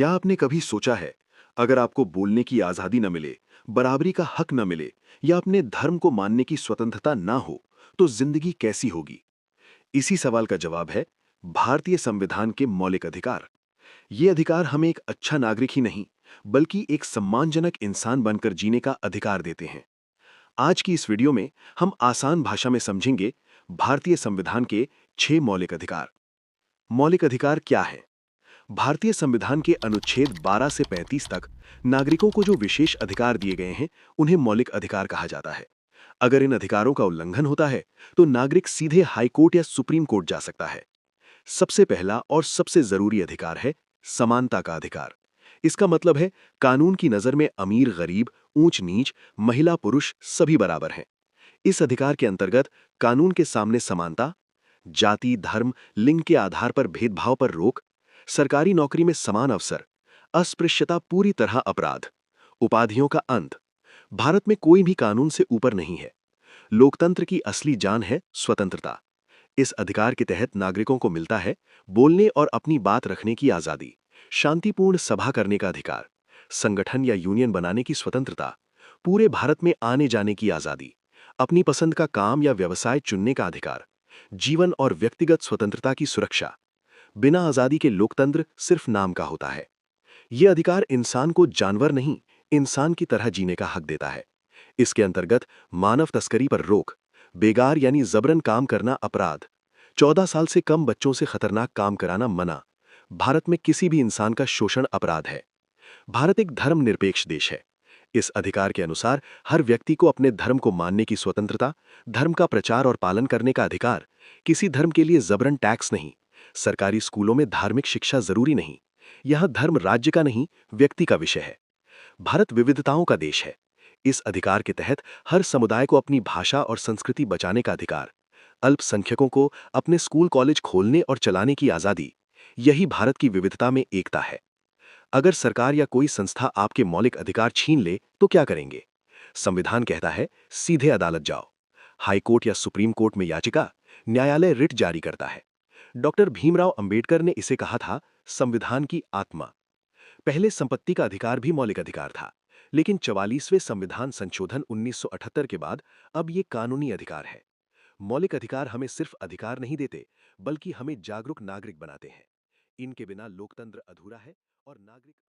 क्या आपने कभी सोचा है, अगर आपको बोलने की आज़ादी न मिले, बराबरी का हक न मिले या अपने धर्म को मानने की स्वतंत्रता ना हो, तो जिंदगी कैसी होगी? इसी सवाल का जवाब है भारतीय संविधान के मौलिक अधिकार। ये अधिकार हमें एक अच्छा नागरिक ही नहीं, बल्कि एक सम्मानजनक इंसान बनकर जीने का अधिकार देते हैं। आज की इस वीडियो में हम आसान भाषा में समझेंगे भारतीय संविधान के 6 मौलिक अधिकार। मौलिक अधिकार क्या है? भारतीय संविधान के अनुच्छेद 12 से 35 तक नागरिकों को जो विशेष अधिकार दिए गए हैं, उन्हें मौलिक अधिकार कहा जाता है। अगर इन अधिकारों का उल्लंघन होता है, तो नागरिक सीधे हाई कोर्ट या सुप्रीम कोर्ट जा सकता है। सबसे पहला और सबसे जरूरी अधिकार है समानता का अधिकार। इसका मतलब है कानून की नजर में अमीर गरीब, ऊंच नीच, महिला पुरुष सभी बराबर हैं। इस अधिकार के अंतर्गत कानून के सामने समानता, जाति धर्म लिंग के आधार पर भेदभाव पर रोक, सरकारी नौकरी में समान अवसर, अस्पृश्यता पूरी तरह अपराध, उपाधियों का अंत। भारत में कोई भी कानून से ऊपर नहीं है। लोकतंत्र की असली जान है स्वतंत्रता। इस अधिकार के तहत नागरिकों को मिलता है बोलने और अपनी बात रखने की आजादी, शांतिपूर्ण सभा करने का अधिकार, संगठन या यूनियन बनाने की स्वतंत्रता, पूरे भारत में आने जाने की आजादी, अपनी पसंद का काम या व्यवसाय चुनने का अधिकार, जीवन और व्यक्तिगत स्वतंत्रता की सुरक्षा। बिना आजादी के लोकतंत्र सिर्फ नाम का होता है। यह अधिकार इंसान को जानवर नहीं, इंसान की तरह जीने का हक देता है। इसके अंतर्गत मानव तस्करी पर रोक, बेगार यानी जबरन काम करना अपराध, 14 साल से कम बच्चों से खतरनाक काम कराना मना, भारत में किसी भी इंसान का शोषण अपराध है। भारत एक धर्मनिरपेक्ष देश है। इस अधिकार के अनुसार हर व्यक्ति को अपने धर्म को मानने की स्वतंत्रता, धर्म का प्रचार और पालन करने का अधिकार, किसी धर्म के लिए जबरन टैक्स नहीं, सरकारी स्कूलों में धार्मिक शिक्षा जरूरी नहीं। यह धर्म राज्य का नहीं, व्यक्ति का विषय है। भारत विविधताओं का देश है। इस अधिकार के तहत हर समुदाय को अपनी भाषा और संस्कृति बचाने का अधिकार, अल्पसंख्यकों को अपने स्कूल कॉलेज खोलने और चलाने की आजादी। यही भारत की विविधता में एकता है। अगर सरकार या कोई संस्था आपके मौलिक अधिकार छीन ले तो क्या करेंगे? संविधान कहता है सीधे अदालत जाओ। हाई कोर्ट या सुप्रीम कोर्ट में याचिका, न्यायालय रिट जारी करता है। डॉक्टर भीमराव अंबेडकर ने इसे कहा था संविधान की आत्मा। पहले संपत्ति का अधिकार भी मौलिक अधिकार था, लेकिन 44वें संविधान संशोधन 1978 के बाद अब ये कानूनी अधिकार है। मौलिक अधिकार हमें सिर्फ अधिकार नहीं देते, बल्कि हमें जागरूक नागरिक बनाते हैं। इनके बिना लोकतंत्र अधूरा है और नागरिक